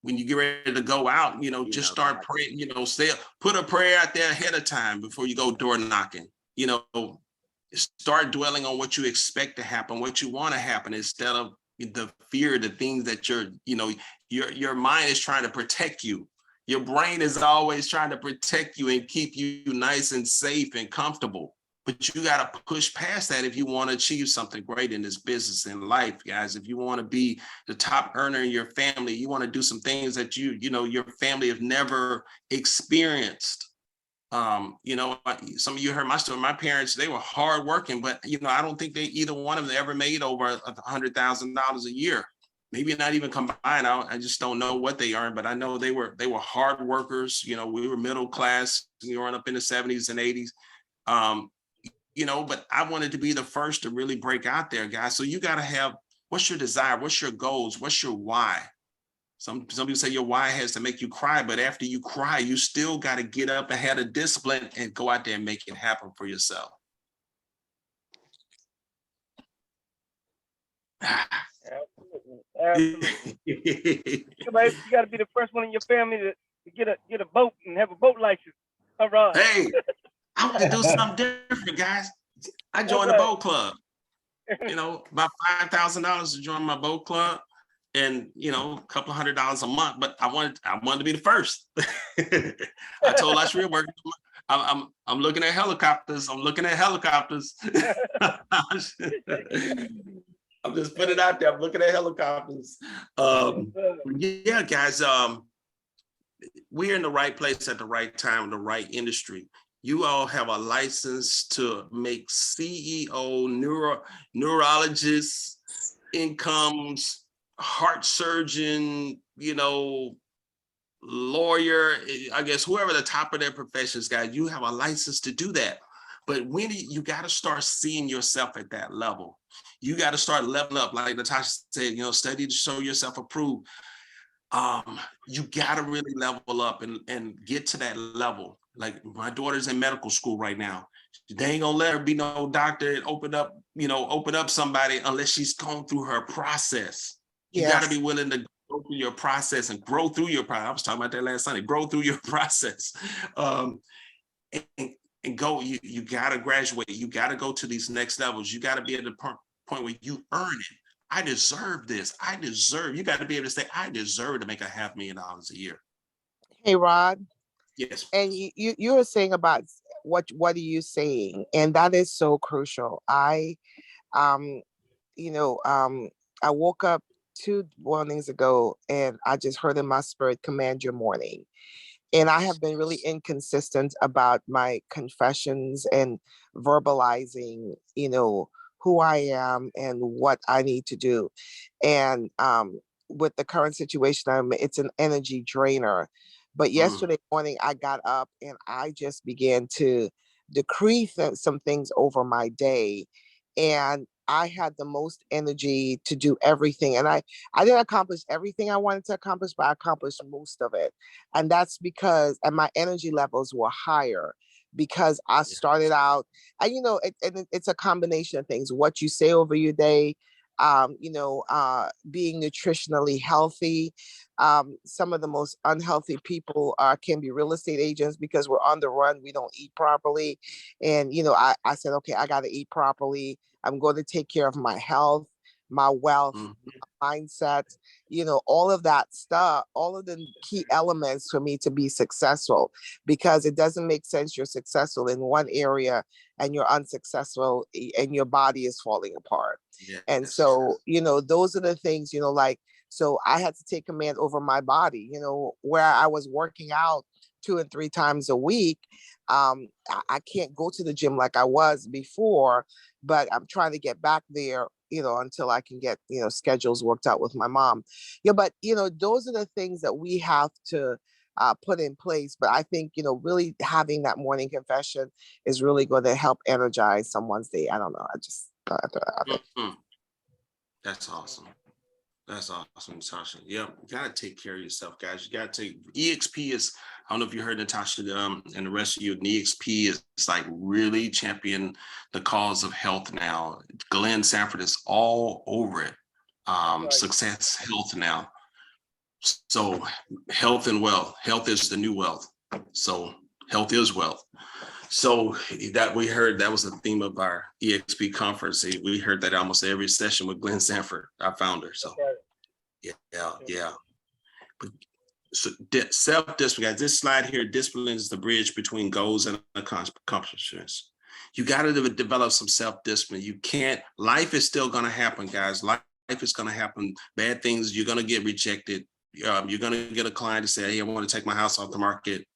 When you get ready to go out, just start praying, put a prayer out there ahead of time before you go door knocking. Start dwelling on what you expect to happen, what you want to happen, instead of the fear, the things that your mind is trying to protect you. Your brain is always trying to protect you and keep you nice and safe and comfortable. But you got to push past that if you want to achieve something great in this business and life, guys. If you want to be the top earner in your family, you want to do some things that your family have never experienced. Some of you heard my story. My parents, they were hardworking, but I don't think either one of them ever made over $100,000 a year. Maybe not even combined. I just don't know what they earned, but I know they were hard workers. We were middle class, growing up in the 70s and 80s. But I wanted to be the first to really break out there, guys. So you got to have, what's your desire? What's your goals? What's your why? Some people say your why has to make you cry, but after you cry, you still got to get up and have a discipline and go out there and make it happen for yourself. Absolutely. You got to be the first one in your family to get a boat and have a boat license. All right. Hey, I want to do something different, guys. I joined the boat club. About $5,000 to join my boat club, and a couple $100 a month. But I wanted to be the first. I told us real work. I'm looking at helicopters. I'm just putting it out there. I'm looking at helicopters. Yeah, guys. We're in the right place at the right time in the right industry. You all have a license to make CEO, neurologists, incomes, heart surgeon, lawyer, I guess, whoever the top of their professions, guys, you have a license to do that. But when you got to start seeing yourself at that level. You got to start leveling up. Like Natasha said, study to show yourself approved. You got to really level up and get to that level. Like my daughter's in medical school right now. They ain't gonna let her be no doctor and open up somebody unless she's gone through her process. You got to be willing to go through your process and grow through your process. I was talking about that last Sunday. Grow through your process, and go. You got to graduate. You got to go to these next levels. You got to be at the point where you earn it. I deserve this. You got to be able to say, I deserve to make $500,000 a year. Hey, Rod. Yes. And you were saying about what are you saying? And that is so crucial. I woke up 2 mornings ago and I just heard in my spirit, command your morning. And I have been really inconsistent about my confessions and verbalizing, who I am and what I need to do. And with the current situation I'm in, it's an energy drainer. But yesterday morning, I got up and I just began to decree some things over my day. And I had the most energy to do everything. And I didn't accomplish everything I wanted to accomplish, but I accomplished most of it. And that's because, and my energy levels were higher because I started out, and it's a combination of things, what you say over your day, being nutritionally healthy. Some of the most unhealthy people can be real estate agents because we're on the run. We don't eat properly. And, I said, okay, I got to eat properly. I'm going to take care of my health, my wealth, my mindset, all of that stuff, all of the key elements for me to be successful, because it doesn't make sense you're successful in one area and you're unsuccessful and your body is falling apart. And so, those are the things, so I had to take command over my body, where I was working out 2 and 3 times a week. I can't go to the gym like I was before, but I'm trying to get back there, until I can get, schedules worked out with my mom. Yeah, but, those are the things that we have to put in place. But I think, really having that morning confession is really going to help energize someone's day. I don't know. I just thought that. That's awesome. That's awesome, Natasha. Yep, you gotta take care of yourself, guys. You gotta take EXP is. I don't know if you heard Natasha and the rest of you. EXP is like really champion the cause of health now. Glenn Sanford is all over it. Success Health now. So health and wealth. Health is the new wealth. So health is wealth. So that we heard, that was the theme of our EXP conference. We heard that almost every session with Glenn Sanford, our founder. So yeah. But so self-discipline, guys, this slide here, discipline is the bridge between goals and accomplishments. You got to develop some self-discipline. You can't, life is still going to happen, guys. Life is going to happen. Bad things, you're going to get rejected. You're going to get a client to say, hey, I want to take my house off the market.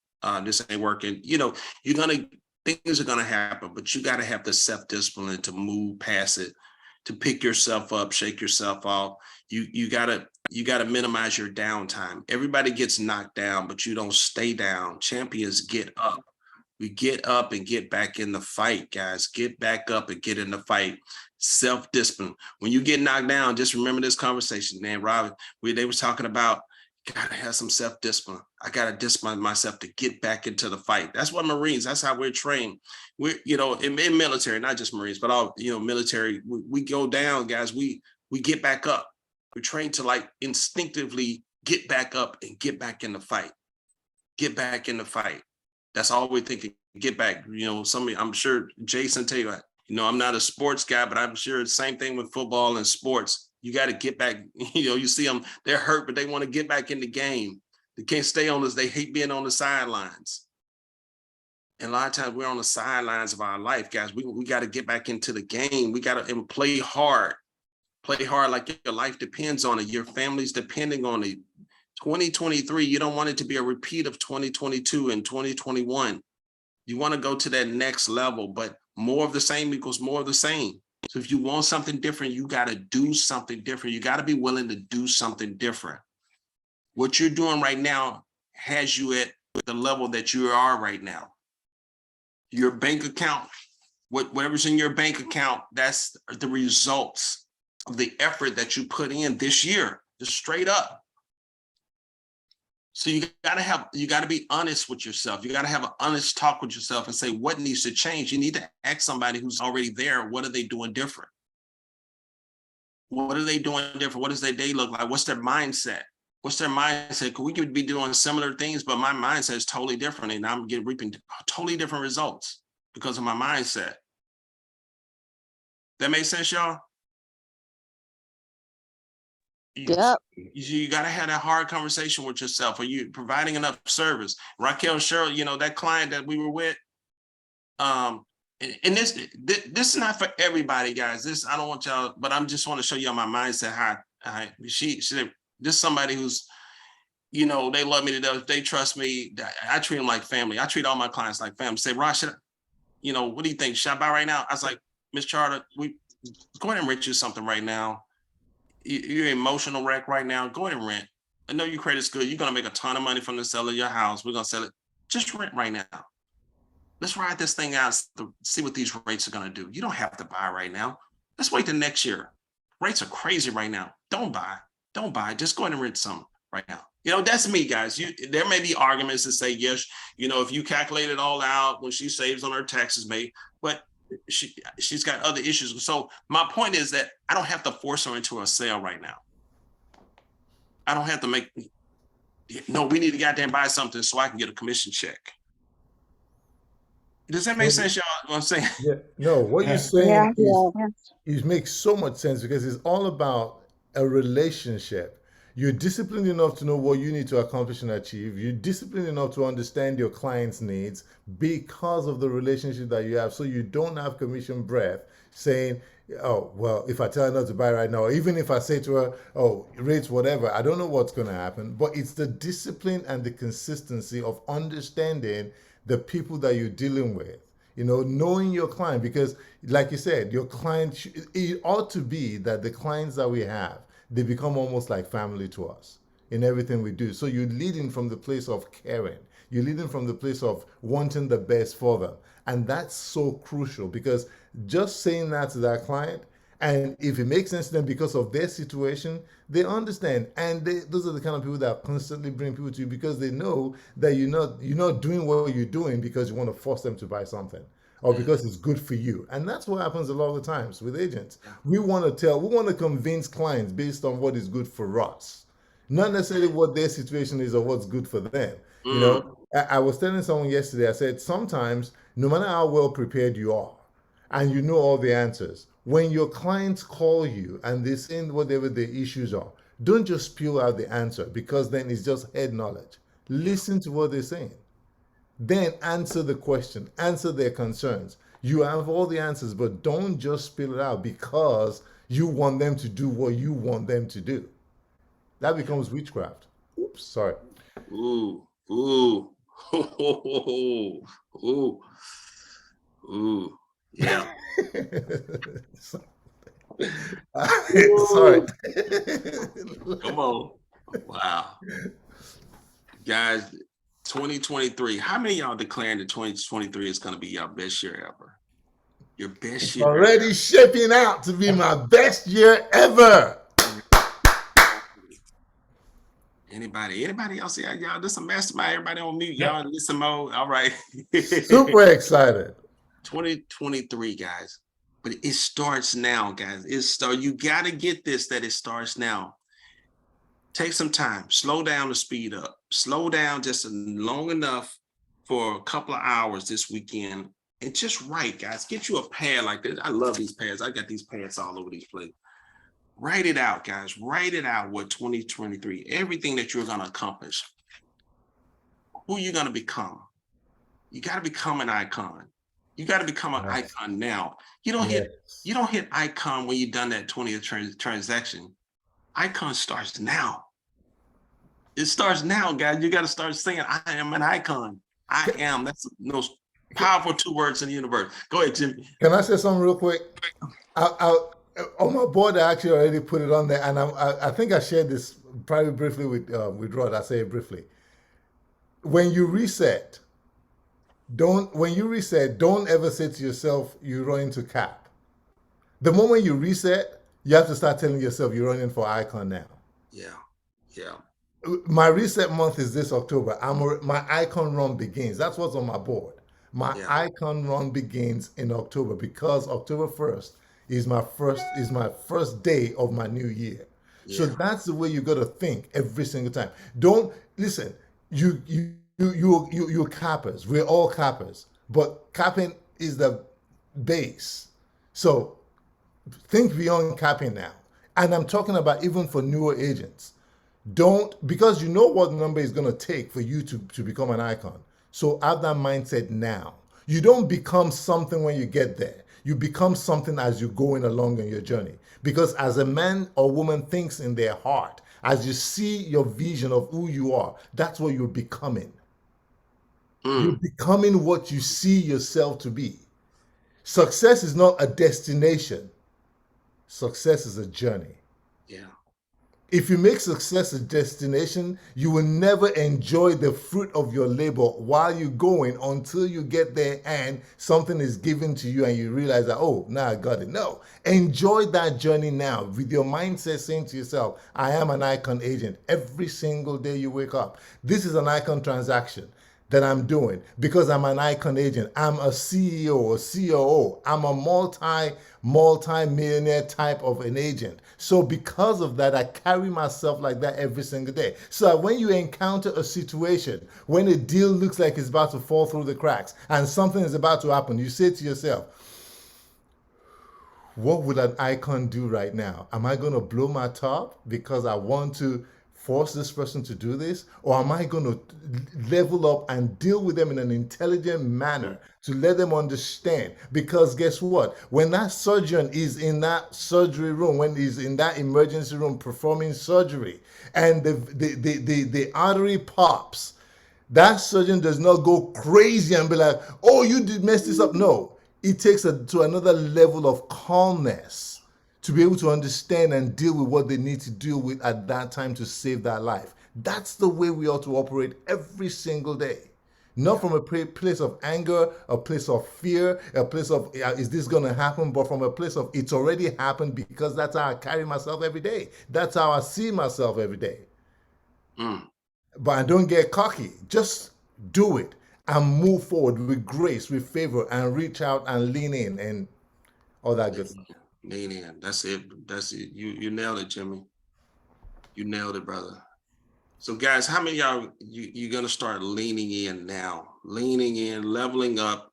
This ain't working. Things are going to happen, but you got to have the self-discipline to move past it, to pick yourself up, shake yourself off. You got to minimize your downtime. Everybody gets knocked down, but you don't stay down. Champions get up. We get up and get back in the fight, guys. Get back up and get in the fight. Self-discipline. When you get knocked down, just remember this conversation, man. Robin, they was talking about, gotta have some self-discipline. I gotta discipline myself to get back into the fight. That's what Marines, that's how we're trained. We're, in military, not just Marines, but all, military, we go down, guys, we get back up. We're trained to like instinctively get back up and get back in the fight. Get back in the fight. That's all we're thinking, get back. I'm sure Jason tell you, I'm not a sports guy, but I'm sure it's the same thing with football and sports. You got to get back, you see them, they're hurt, but they want to get back in the game. They can't stay on this. They hate being on the sidelines. And a lot of times we're on the sidelines of our life, guys. We got to get back into the game. We got to play hard like your life depends on it. Your family's depending on it. 2023, you don't want it to be a repeat of 2022 and 2021. You want to go to that next level, but more of the same equals more of the same. So if you want something different, you got to do something different. You got to be willing to do something different. What you're doing right now has you at the level that you are right now. Your bank account, whatever's in your bank account, that's the results of the effort that you put in this year, just straight up. So you got to be honest with yourself. You got to have an honest talk with yourself and say, what needs to change? You need to ask somebody who's already there, what are they doing different? What are they doing different? What does their day look like? What's their mindset? What's their mindset? We could be doing similar things, but my mindset is totally different, and I'm reaping totally different results because of my mindset. That makes sense, y'all? Yep. You got to have that hard conversation with yourself. Are you providing enough service? Raquel, Cheryl, that client that we were with, and this is not for everybody, guys. This, I don't want y'all, but I'm just want to show y'all my mindset. How she this somebody who's, they love me to death. They trust me. I treat them like family. I treat all my clients like family. Say, Ross, what do you think? Should I buy right now? I was like, Miss Charter, we go ahead and rent you something right now. you're emotional wreck right now, go ahead and rent. I know your credit's good. You're going to make a ton of money from the sale of your house. We're going to sell it. Just rent right now. Let's ride this thing out to see what these rates are going to do. You don't have to buy right now. Let's wait till next year. Rates are crazy right now. Don't buy. Don't buy. Just go ahead and rent some right now. You know, that's me, guys. There may be arguments that say, yes, you know, if you calculate it all out when she saves on her taxes, but she's got other issues. So my point is that I don't have to force her into a sale right now. I don't have to we need to goddamn buy something so I can get a commission check. Does that make sense, y'all? What I'm saying? Yeah. No, what you're saying it makes so much sense because it's all about a relationship. You're disciplined enough to know what you need to accomplish and achieve. You're disciplined enough to understand your client's needs because of the relationship that you have. So you don't have commission breath saying, oh, well, if I tell her not to buy right now, or even if I say to her, oh, rates, whatever, I don't know what's going to happen. But it's the discipline and the consistency of understanding the people that you're dealing with. You know, knowing your client, because like you said, your client, it ought to be that the clients that we have, they become almost like family to us in everything we do. So you're leading from the place of caring. You're leading from the place of wanting the best for them. And that's so crucial because just saying that to that client, and if it makes sense to them because of their situation, they understand. And those are the kind of people that constantly bring people to you because they know that you're not doing what you're doing because you want to force them to buy something or because it's good for you. And that's what happens a lot of the times with agents. We want to convince clients based on what is good for us, not necessarily what their situation is or what's good for them. You know, I was telling someone yesterday, I said, sometimes no matter how well prepared you are and you know all the answers, when your clients call you and they say whatever their issues are, don't just spew out the answer because then it's just head knowledge. Listen to what they're saying. Then answer the question, answer their concerns. You have all the answers, but don't just spill it out because you want them to do what you want them to do. That becomes witchcraft. Oops, sorry. Ooh, ooh, ooh, ooh, yeah. Sorry. Come on. Wow. Guys, 2023. How many of y'all declaring that 2023 is going to be your best year ever? Your best year. Already shaping out to be my best year ever. Anybody else? Yeah, y'all, this is a mastermind. Everybody on mute. Y'all in listen mode. All right. Super excited. 2023, guys. But it starts now, guys. You got to get this, that it starts now. Take some time. Slow down to speed up. Slow down just long enough for a couple of hours this weekend. And just write, guys. Get you a pad like this. I love these pads. I got these pads all over these places. Write it out, guys. Write it out what 2023, everything that you're going to accomplish, who you're going to become. You got to become an icon. You got to become an icon now. You don't hit icon when you've done that 20th transaction. Icon starts now. It starts now, guys. You got to start saying, I am an icon. I am. That's the most powerful 2 words in the universe. Go ahead, Jimmy. Can I say something real quick? On my board, I actually already put it on there, and I think I shared this probably briefly with Rod. I say it briefly. When you reset, don't ever say to yourself you're running to cap. The moment you reset, you have to start telling yourself you're running for icon now. Yeah. My reset month is this October. My icon run begins. That's what's on my board. My icon run begins in October because October 1st is my first day of my new year. Yeah. So that's the way you got to think every single time. Don't listen. You're cappers. We're all cappers, but capping is the base. So think beyond capping now. And I'm talking about even for newer agents. Because you know what number is going to take for you to become an icon. So have that mindset now. You don't become something when you get there. You become something as you're going along in your journey. Because as a man or woman thinks in their heart, as you see your vision of who you are, that's what you're becoming. You're becoming what you see yourself to be. Success is not a destination. Success is a journey. Yeah. If you make success a destination, you will never enjoy the fruit of your labor while you're going until you get there and something is given to you and you realize that, oh, now I got it. No, enjoy that journey now with your mindset saying to yourself, I am an icon agent. Every single day you wake up, this is an icon transaction that I'm doing because I'm an icon agent. I'm a CEO or COO. I'm a multi-millionaire type of an agent. So because of that, I carry myself like that every single day. So that when you encounter a situation, when a deal looks like it's about to fall through the cracks and something is about to happen, you say to yourself, what would an icon do right now? Am I going to blow my top because I want to force this person to do this? Or am I going to level up and deal with them in an intelligent manner to let them understand? Because guess what? When that surgeon is in that surgery room, when he's in that emergency room performing surgery, and the artery pops, that surgeon does not go crazy and be like, oh, you did mess this up. No, it takes to another level of calmness to be able to understand and deal with what they need to deal with at that time to save that life. That's the way we ought to operate every single day. Not from a place of anger, a place of fear, a place of, is this going to happen? But from a place of, it's already happened because that's how I carry myself every day. That's how I see myself every day. But I don't get cocky. Just do it and move forward with grace, with favor, and reach out and lean in and all that good stuff. Lean in. That's it. That's it. You nailed it, Jimmy. You nailed it, brother. So guys, how many of y'all you're gonna start leaning in now? Leaning in, leveling up,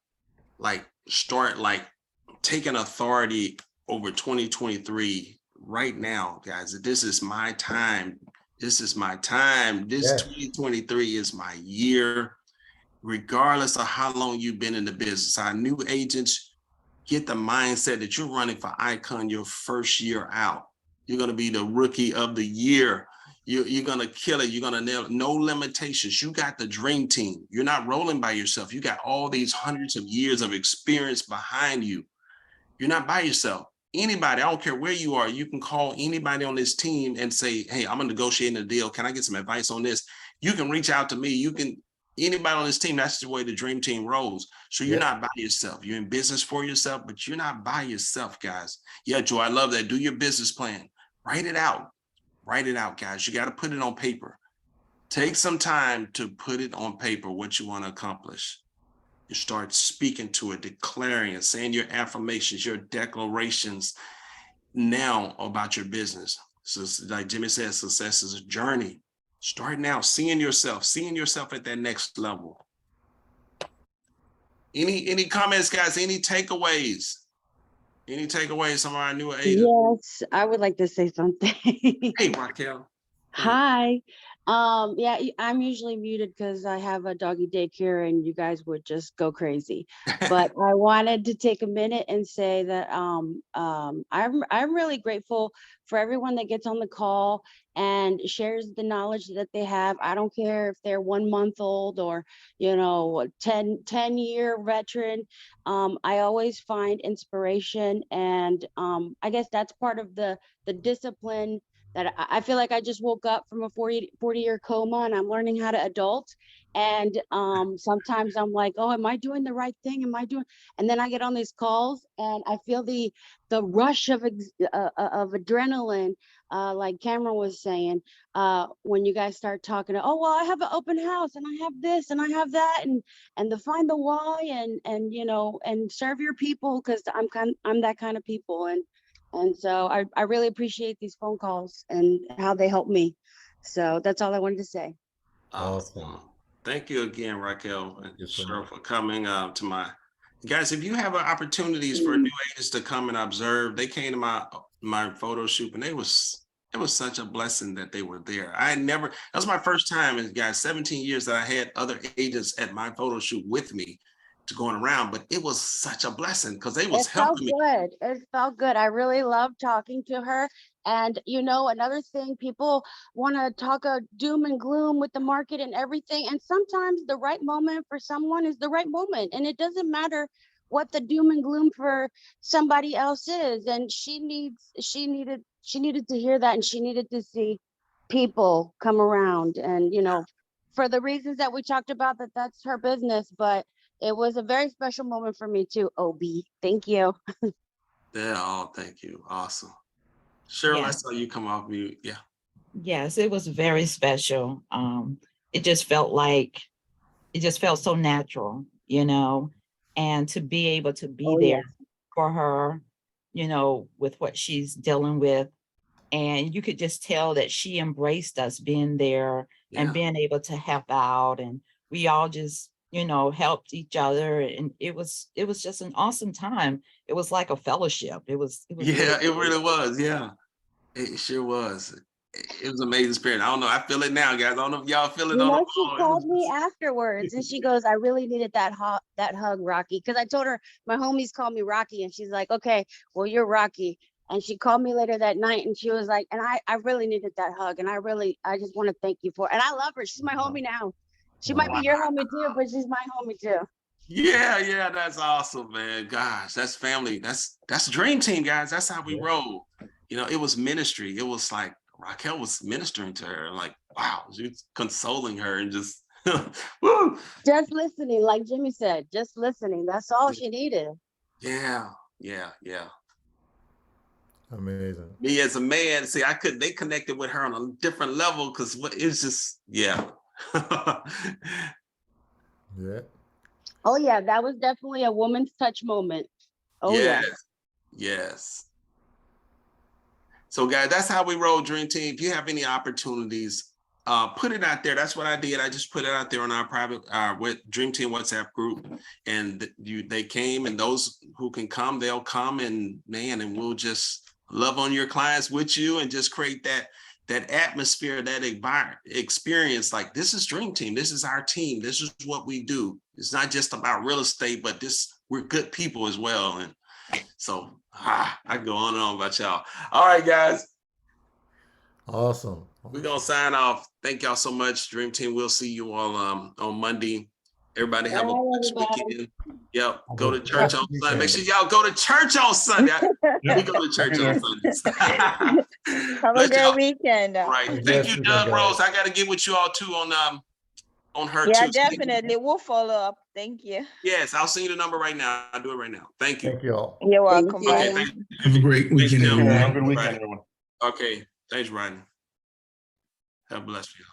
like start like taking authority over 2023 right now, guys. This is my time. This is my time. This 2023 is my year, regardless of how long you've been in the business. Our new agents, get the mindset that you're running for Icon your first year out. You're going to be the rookie of the year. You're going to kill it. You're going to nail it. No limitations. You got the dream team. You're not rolling by yourself. You got all these hundreds of years of experience behind you. You're not by yourself. Anybody, I don't care where you are, you can call anybody on this team and say, hey, I'm negotiating a deal. Can I get some advice on this? You can reach out to me. You can, anybody on this team, that's the way the dream team rolls. So you're not by yourself. You're in business for yourself, but you're not by yourself, guys. Yeah, Joy, I love that. Do your business plan. Write it out. Write it out, guys. You got to put it on paper. Take some time to put it on paper, what you want to accomplish. You start speaking to it, declaring it, saying your affirmations, your declarations now about your business. So like Jimmy said, success is a journey. Start now, seeing yourself at that next level. Any comments, guys? Any takeaways? Any takeaways from our new agent? Yes, I would like to say something. Hey, Raquel. Hi. Yeah, I'm usually muted because I have a doggy daycare and you guys would just go crazy. But I wanted to take a minute and say that I'm really grateful for everyone that gets on the call and shares the knowledge that they have. I don't care if they're 1 month old or, you know, 10-year veteran. I always find inspiration, and I guess that's part of the discipline that I feel like I just woke up from a 40-year coma and I'm learning how to adult. And sometimes I'm like, oh, am I doing the right thing? Am I doing? And then I get on these calls and I feel the rush of adrenaline, like Cameron was saying, when you guys start talking, oh, well, I have an open house and I have this and I have that, and to find the why and you know, and serve your people, because I'm that kind of people. And so I really appreciate these phone calls and how they help me. So that's all I wanted to say. Awesome. Thank you again, Raquel and Cheryl, for coming to my guys. If you have opportunities for new agents to come and observe, they came to my photo shoot and it was such a blessing that they were there. That was my first time, and guys, 17 years that I had other agents at my photo shoot with me to going around, but it was such a blessing because they was helping me. It felt good. I really loved talking to her. And you know, another thing, people want to talk a doom and gloom with the market and everything. And sometimes the right moment for someone is the right moment. And it doesn't matter what the doom and gloom for somebody else is. And she needed she needed to hear that, and she needed to see people come around, and for the reasons that we talked about, that's her business, but it was a very special moment for me too. OB, thank you. Yeah, oh, thank you. Awesome. Cheryl, I Yeah. saw you come off mute. Yeah. Yes, it was very special. It just felt so natural, and to be able to be Oh there yes. for her, with what she's dealing with. And you could just tell that she embraced us being there and being able to help out. And we all just, helped each other. And it was just an awesome time. It was like a fellowship. It was Yeah, really it great. really was. Yeah, it sure was. It was an amazing spirit. I don't know. I feel it now, guys. I don't know if y'all feel it on the She phone. called me afterwards and she goes, I really needed that hug, Rocky. Because I told her my homies call me Rocky, and she's like, okay, well, you're Rocky. And she called me later that night and she was like, and I really needed that hug. And I just want to thank you for it. And I love her. She's my homie now. She might be your homie too, but she's my homie too. Yeah, that's awesome, man. Gosh, that's family. That's Dream Team, guys. That's how we roll. It was ministry. It was like Raquel was ministering to her. Like, wow, she was consoling her and just woo. Just listening, like Jimmy said, just listening. That's all she needed. Yeah. Amazing. Me as a man, see, they connected with her on a different level because it's just, yeah. Yeah. Oh yeah, that was definitely a woman's touch moment. Oh yes. yeah. Yes. So guys, that's how we roll, Dream Team. If you have any opportunities, put it out there. That's what I did. I just put it out there on our private with Dream Team WhatsApp group, and they came, and those who can come, they'll come, and and we'll just love on your clients with you and just create that atmosphere, that experience. Like, this is Dream Team. This is our team. This is what we do. It's not just about real estate, but we're good people as well. And so I can go on and on about y'all. All right, guys. Awesome. We're going to sign off. Thank y'all so much, Dream Team. We'll see you all on Monday. Everybody have a blessed weekend. Yep. Go to church on Sunday. Make sure y'all go to church on Sunday. We go to church on Sundays. Have a great weekend. All right. Thank you, Doug Rose. I got to get with you all too on her yeah, too. definitely. We'll follow up. Thank you. Yes, I'll send you the number right now. I'll do it right now. Thank you. Thank you all. You're welcome. Okay, Bye. Have a great weekend, everyone. Have a good weekend, everyone. Okay. Thanks, Ryan. Have a blessed you.